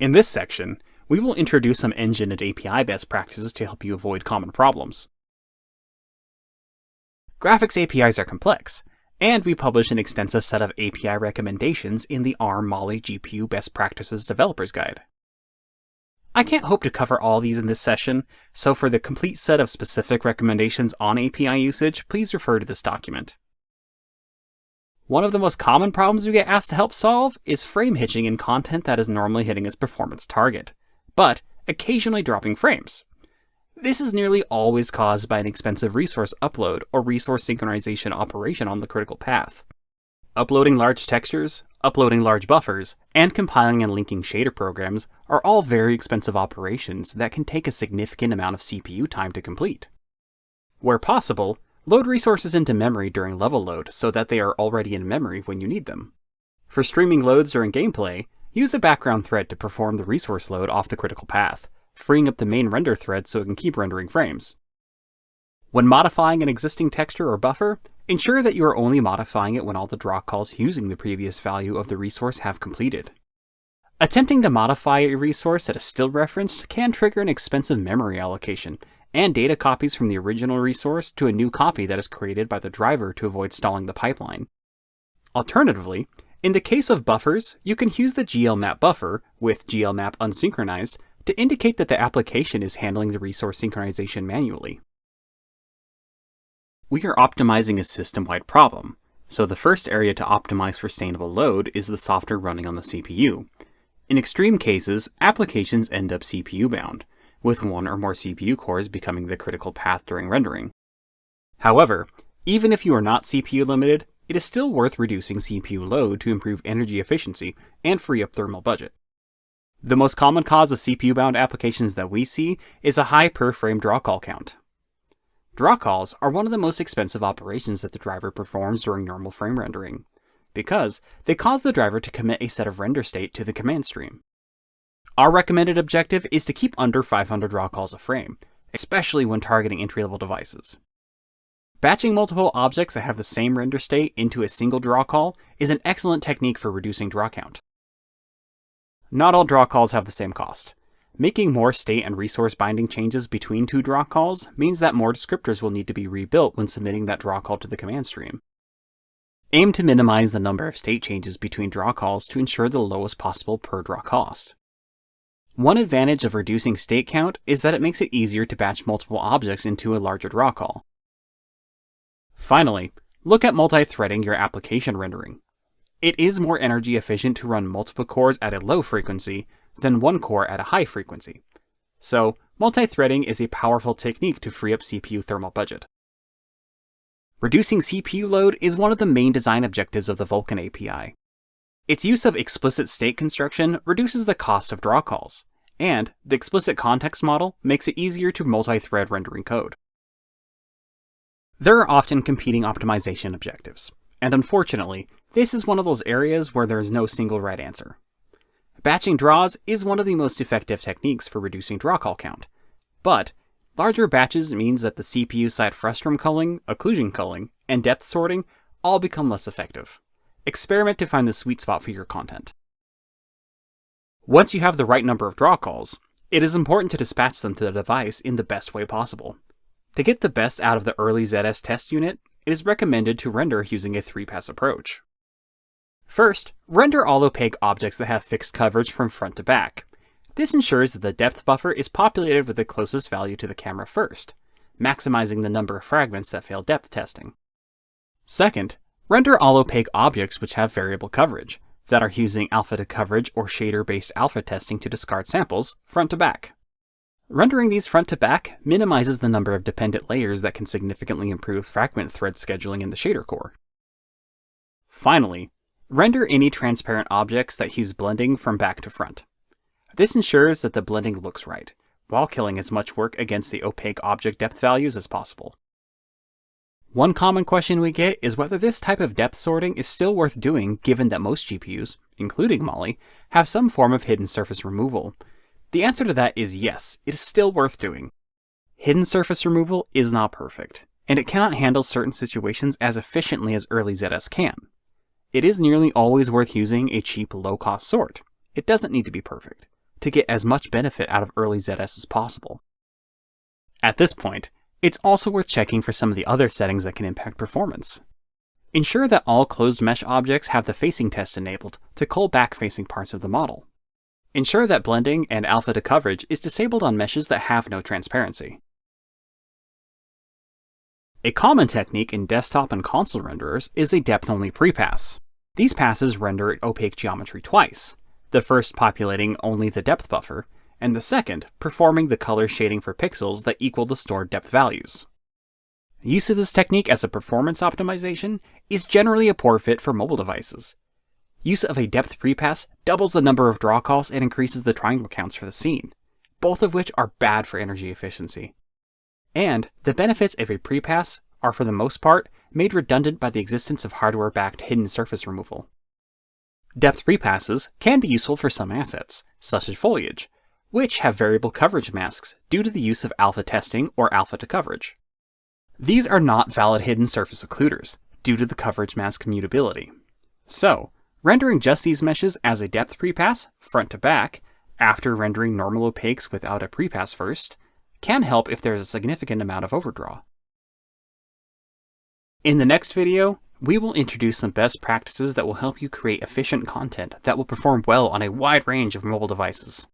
In this section, we will introduce some engine and API best practices to help you avoid common problems. Graphics APIs are complex, and we publish an extensive set of API recommendations in the ARM Mali GPU Best Practices Developer's Guide. I can't hope to cover all these in this session, so for the complete set of specific recommendations on API usage, please refer to this document. One of the most common problems we get asked to help solve is frame hitching in content that is normally hitting its performance target, but occasionally dropping frames. This is nearly always caused by an expensive resource upload or resource synchronization operation on the critical path. Uploading large textures, uploading large buffers, and compiling and linking shader programs are all very expensive operations that can take a significant amount of CPU time to complete. Where possible, load resources into memory during level load so that they are already in memory when you need them. For streaming loads during gameplay, use a background thread to perform the resource load off the critical path, freeing up the main render thread so it can keep rendering frames. When modifying an existing texture or buffer, ensure that you are only modifying it when all the draw calls using the previous value of the resource have completed. Attempting to modify a resource that is still referenced can trigger an expensive memory allocation, and data copies from the original resource to a new copy that is created by the driver to avoid stalling the pipeline. Alternatively, in the case of buffers, you can use the glmap buffer, with glmap unsynchronized, to indicate that the application is handling the resource synchronization manually. We are optimizing a system-wide problem, so the first area to optimize for sustainable load is the software running on the CPU. In extreme cases, applications end up CPU-bound, with one or more CPU cores becoming the critical path during rendering. However, even if you are not CPU limited, it is still worth reducing CPU load to improve energy efficiency and free up thermal budget. The most common cause of CPU-bound applications that we see is a high per-frame draw call count. Draw calls are one of the most expensive operations that the driver performs during normal frame rendering, because they cause the driver to commit a set of render state to the command stream. Our recommended objective is to keep under 500 draw calls a frame, especially when targeting entry-level devices. Batching multiple objects that have the same render state into a single draw call is an excellent technique for reducing draw count. Not all draw calls have the same cost. Making more state and resource binding changes between two draw calls means that more descriptors will need to be rebuilt when submitting that draw call to the command stream. Aim to minimize the number of state changes between draw calls to ensure the lowest possible per draw cost. One advantage of reducing state count is that it makes it easier to batch multiple objects into a larger draw call. Finally, look at multi-threading your application rendering. It is more energy efficient to run multiple cores at a low frequency than one core at a high frequency. So, multi-threading is a powerful technique to free up CPU thermal budget. Reducing CPU load is one of the main design objectives of the Vulkan API. Its use of explicit state construction reduces the cost of draw calls, and the explicit context model makes it easier to multi-thread rendering code. There are often competing optimization objectives, and unfortunately, this is one of those areas where there is no single right answer. Batching draws is one of the most effective techniques for reducing draw call count, but larger batches means that the CPU side frustum culling, occlusion culling, and depth sorting all become less effective. Experiment to find the sweet spot for your content. Once you have the right number of draw calls, it is important to dispatch them to the device in the best way possible. To get the best out of the early ZS test unit, it is recommended to render using a 3-pass approach. First, render all opaque objects that have fixed coverage from front to back. This ensures that the depth buffer is populated with the closest value to the camera first, maximizing the number of fragments that fail depth testing. Second, render all opaque objects which have variable coverage, that are using alpha to coverage or shader-based alpha testing to discard samples, front to back. Rendering these front to back minimizes the number of dependent layers that can significantly improve fragment thread scheduling in the shader core. Finally, render any transparent objects that use blending from back to front. This ensures that the blending looks right, while killing as much work against the opaque object depth values as possible. One common question we get is whether this type of depth sorting is still worth doing given that most GPUs, including Mali, have some form of hidden surface removal. The answer to that is yes, it is still worth doing. Hidden surface removal is not perfect, and it cannot handle certain situations as efficiently as early ZS can. It is nearly always worth using a cheap, low-cost sort. It doesn't need to be perfect. to get as much benefit out of early ZS as possible. At this point, it's also worth checking for some of the other settings that can impact performance. Ensure that all closed mesh objects have the facing test enabled to cull back-facing parts of the model. Ensure that blending and alpha to coverage is disabled on meshes that have no transparency. A common technique in desktop and console renderers is a depth-only prepass. These passes render opaque geometry twice, the first populating only the depth buffer, and the second performing the color shading for pixels that equal the stored depth values. Use of this technique as a performance optimization is generally a poor fit for mobile devices. Use of a depth prepass doubles the number of draw calls and increases the triangle counts for the scene, both of which are bad for energy efficiency. And the benefits of a prepass are for the most part made redundant by the existence of hardware-backed hidden surface removal. Depth prepasses can be useful for some assets, such as foliage, which have variable coverage masks due to the use of alpha testing or alpha to coverage. These are not valid hidden surface occluders due to the coverage mask mutability. So, rendering just these meshes as a depth prepass, front to back, after rendering normal opaques without a prepass first, can help if there is a significant amount of overdraw. In the next video, we will introduce some best practices that will help you create efficient content that will perform well on a wide range of mobile devices.